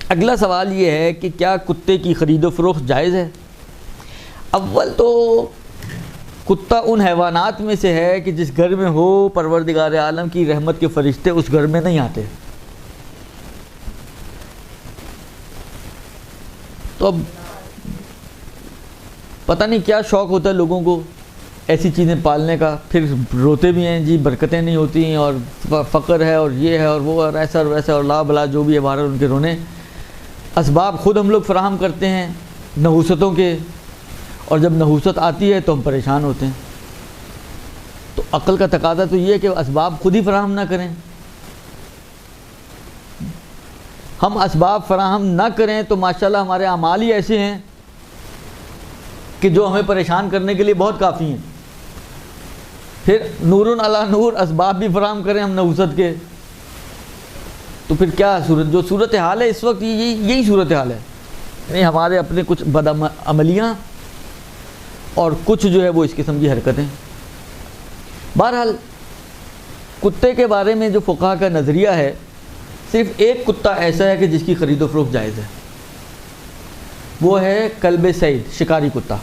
اگلا سوال یہ ہے کہ کیا کتے کی خرید و فروخت جائز ہے؟ اول تو کتا ان حیوانات میں سے ہے کہ جس گھر میں ہو پروردگار عالم کی رحمت کے فرشتے اس گھر میں نہیں آتے. تو اب پتہ نہیں کیا شوق ہوتا ہے لوگوں کو ایسی چیزیں پالنے کا، پھر روتے بھی ہیں جی برکتیں نہیں ہوتی ہیں اور فقر ہے اور یہ ہے اور وہ اور ایسا اور ویسا اور لا بلا جو بھی ہے بہرحال ان کے رونے. اسباب خود ہم لوگ فراہم کرتے ہیں نحوستوں کے، اور جب نحوست آتی ہے تو ہم پریشان ہوتے ہیں. تو عقل کا تقاضا تو یہ ہے کہ اسباب خود ہی فراہم نہ کریں. ہم اسباب فراہم نہ کریں تو ماشاءاللہ ہمارے اعمال ہی ایسے ہیں کہ جو ہمیں پریشان کرنے کے لیے بہت کافی ہیں. پھر نور علی نور اسباب بھی فراہم کریں ہم نحوست کے، تو پھر کیا جو صورتحال ہے اس وقت یہی صورتحال ہے. یعنی ہمارے اپنے کچھ بد عملیاں اور کچھ جو ہے وہ اس قسم کی حرکتیں. بہرحال کتے کے بارے میں جو فقہا کا نظریہ ہے، صرف ایک کتا ایسا ہے کہ جس کی خرید و فروخت جائز ہے، وہ ہے کلب صید، شکاری کتا.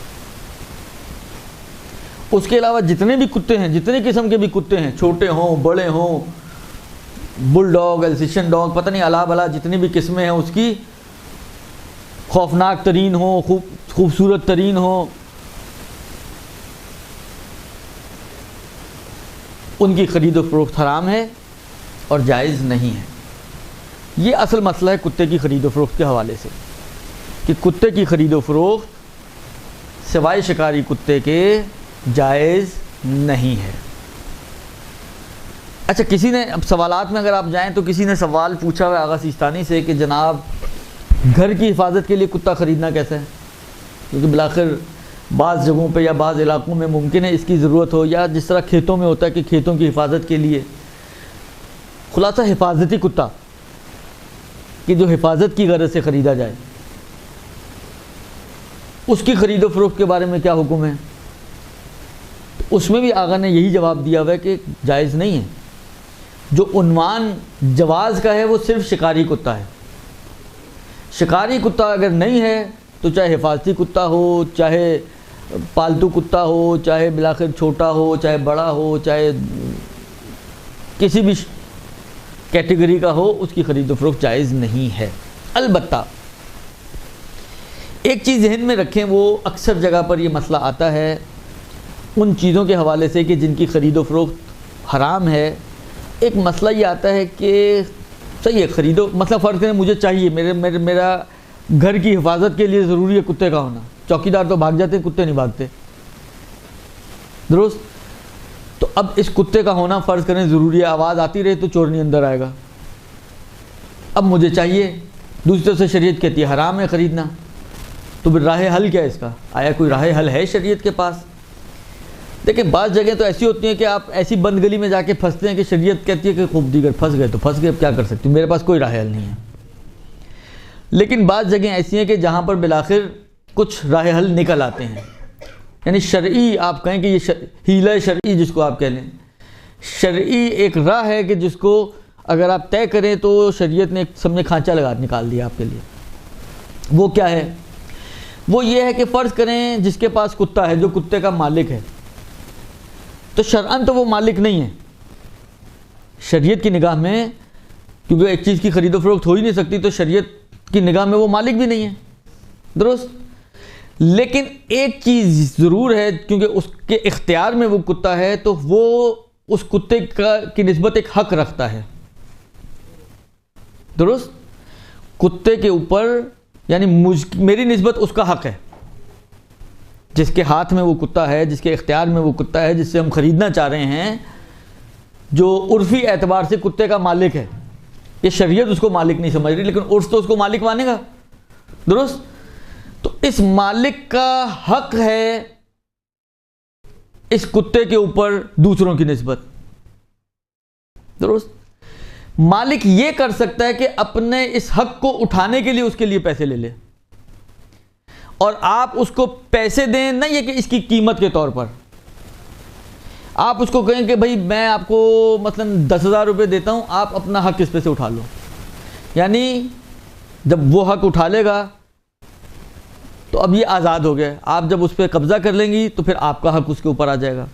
اس کے علاوہ جتنے بھی کتے ہیں، جتنے قسم کے بھی کتے ہیں، چھوٹے ہوں بڑے ہوں، بل ڈاگ، السیشن ڈاگ، پتہ نہیں الا بلا جتنی بھی قسمیں ہیں اس کی، خوفناک ترین ہوں، خوبصورت ترین ہوں، ان کی خرید و فروخت حرام ہے اور جائز نہیں ہے. یہ اصل مسئلہ ہے کتے کی خرید و فروخت کے حوالے سے، کہ کتے کی خرید و فروخت سوائے شکاری کتے کے جائز نہیں ہے. اچھا، کسی نے اب سوالات میں اگر آپ جائیں تو کسی نے سوال پوچھا ہوا آغا سیستانی سے کہ جناب گھر کی حفاظت کے لیے کتا خریدنا کیسا ہے؟ کیونکہ بالآخر بعض جگہوں پہ یا بعض علاقوں میں ممکن ہے اس کی ضرورت ہو، یا جس طرح کھیتوں میں ہوتا ہے کہ کھیتوں کی حفاظت کے لیے. خلاصہ حفاظتی کتا کہ جو حفاظت کی غرض سے خریدا جائے، اس کی خرید و فروخت کے بارے میں کیا حکم ہے؟ تو اس میں بھی آقا نے یہی جواب دیا ہوا ہے کہ جائز نہیں ہے. جو عنوان جواز کا ہے وہ صرف شکاری کتا ہے. شکاری کتا اگر نہیں ہے تو چاہے حفاظتی کتا ہو، چاہے پالتو کتا ہو، چاہے بالآخر چھوٹا ہو، چاہے بڑا ہو، چاہے کسی بھی کیٹیگری کا ہو، اس کی خرید و فروخت جائز نہیں ہے. البتہ ایک چیز ذہن میں رکھیں، وہ اکثر جگہ پر یہ مسئلہ آتا ہے ان چیزوں کے حوالے سے کہ جن کی خرید و فروخت حرام ہے. ایک مسئلہ یہ آتا ہے کہ صحیح ہے خریدو، مثلا فرض کریں مجھے چاہیے، میرا گھر کی حفاظت کے لیے ضروری ہے کتے کا ہونا. چوکیدار تو بھاگ جاتے ہیں، کتے نہیں بھاگتے، درست؟ تو اب اس کتے کا ہونا فرض کریں ضروری ہے، آواز آتی رہے تو چور نہیں اندر آئے گا. اب مجھے چاہیے، دوسری طرف سے شریعت کہتی ہے حرام ہے خریدنا. تو پھر راہ حل کیا ہے اس کا؟ آیا کوئی راہ حل ہے شریعت کے پاس؟ دیکھیں بعض جگہیں تو ایسی ہوتی ہیں کہ آپ ایسی بند گلی میں جا کے پھنستے ہیں کہ شریعت کہتی ہے کہ خوب دیگر پھنس گئے تو پھنس گئے، اب کیا کر سکتی ہوں، میرے پاس کوئی راہ حل نہیں ہے. لیکن بعض جگہیں ایسی ہیں کہ جہاں پر بالآخر کچھ راہ حل نکل آتے ہیں. یعنی شرعی آپ کہیں کہ یہ حیلہ شرعی جس کو آپ کہہ لیں، شرعی ایک راہ ہے کہ جس کو اگر آپ طے کریں تو شریعت نے ایک سمجھے کھانچہ نکال دیا آپ کے لیے. وہ کیا ہے؟ وہ یہ ہے کہ فرض کریں جس کے پاس کتا ہے، جو کتے کا مالک ہے، تو شرعاً تو وہ مالک نہیں ہے شریعت کی نگاہ میں، کیونکہ ایک چیز کی خرید و فروخت ہو ہی نہیں سکتی، تو شریعت کی نگاہ میں وہ مالک بھی نہیں ہے، درست؟ لیکن ایک چیز ضرور ہے، کیونکہ اس کے اختیار میں وہ کتا ہے تو وہ اس کتے کی نسبت ایک حق رکھتا ہے، درست؟ کتے کے اوپر یعنی میری نسبت اس کا حق ہے. جس کے ہاتھ میں وہ کتا ہے، جس کے اختیار میں وہ کتا ہے، جس سے ہم خریدنا چاہ رہے ہیں، جو عرفی اعتبار سے کتے کا مالک ہے، یہ شریعت اس کو مالک نہیں سمجھ رہی، لیکن عرف تو اس کو مالک مانے گا، درست؟ تو اس مالک کا حق ہے اس کتے کے اوپر دوسروں کی نسبت، درست؟ مالک یہ کر سکتا ہے کہ اپنے اس حق کو اٹھانے کے لیے اس کے لیے پیسے لے لے، اور آپ اس کو پیسے دیں، نہ یہ کہ اس کی قیمت کے طور پر آپ اس کو کہیں کہ بھائی میں آپ کو مثلا 10,000 روپے دیتا ہوں، آپ اپنا حق اس پہ سے اٹھا لو. یعنی جب وہ حق اٹھا لے گا تو اب یہ آزاد ہو گیا. آپ جب اس پہ قبضہ کر لیں گی تو پھر آپ کا حق اس کے اوپر آ جائے گا.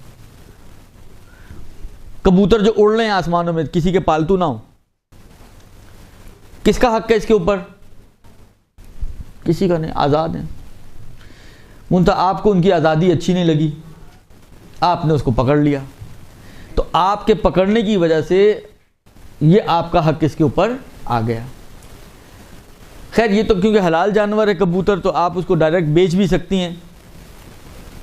کبوتر جو اڑ رہے ہیں آسمانوں میں کسی کے پالتو نہ ہو, کس کا حق ہے اس کے اوپر؟ کسی کا نہیں, آزاد ہیں. منتہا آپ کو ان کی آزادی اچھی نہیں لگی, آپ نے اس کو پکڑ لیا, تو آپ کے پکڑنے کی وجہ سے یہ آپ کا حق اس کے اوپر آ گیا. خیر یہ تو کیونکہ حلال جانور ہے کبوتر, تو آپ اس کو ڈائریکٹ بیچ بھی سکتی ہیں,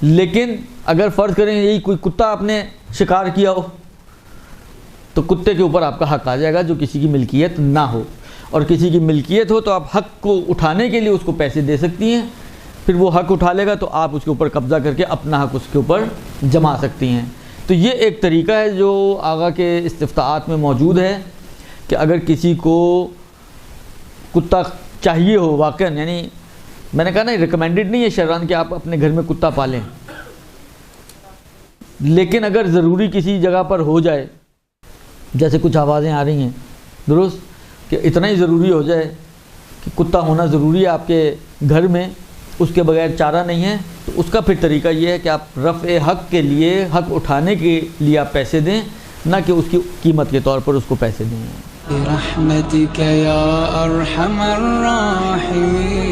لیکن اگر فرض کریں یہی کوئی کتا آپ نے شکار کیا ہو تو کتے کے اوپر آپ کا حق آ جائے گا جو کسی کی ملکیت نہ ہو. اور کسی کی ملکیت ہو تو آپ حق کو اٹھانے کے لیے اس کو پیسے دے سکتی ہیں, پھر وہ حق اٹھا لے گا تو آپ اس کے اوپر قبضہ کر کے اپنا حق اس کے اوپر جما سکتی ہیں. تو یہ ایک طریقہ ہے جو آقا کے استفتاءات میں موجود ہے کہ اگر کسی کو کتا چاہیے ہو واقعا, یعنی میں نے کہا نا ریکمینڈڈ نہیں ہے شرعاً کہ آپ اپنے گھر میں کتا پالیں, لیکن اگر ضروری کسی جگہ پر ہو جائے, جیسے کچھ آوازیں آ رہی ہیں درست, کہ اتنا ہی ضروری ہو جائے کہ کتا ہونا ضروری ہے آپ کے گھر میں, اس کے بغیر چارہ نہیں ہے, تو اس کا پھر طریقہ یہ ہے کہ آپ رفع حق کے لیے, حق اٹھانے کے لیے آپ پیسے دیں, نہ کہ اس کی قیمت کے طور پر اس کو پیسے دیں. برحمتك يا أرحم الراحمين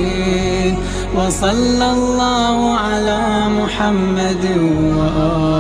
وصلى الله على محمد وآله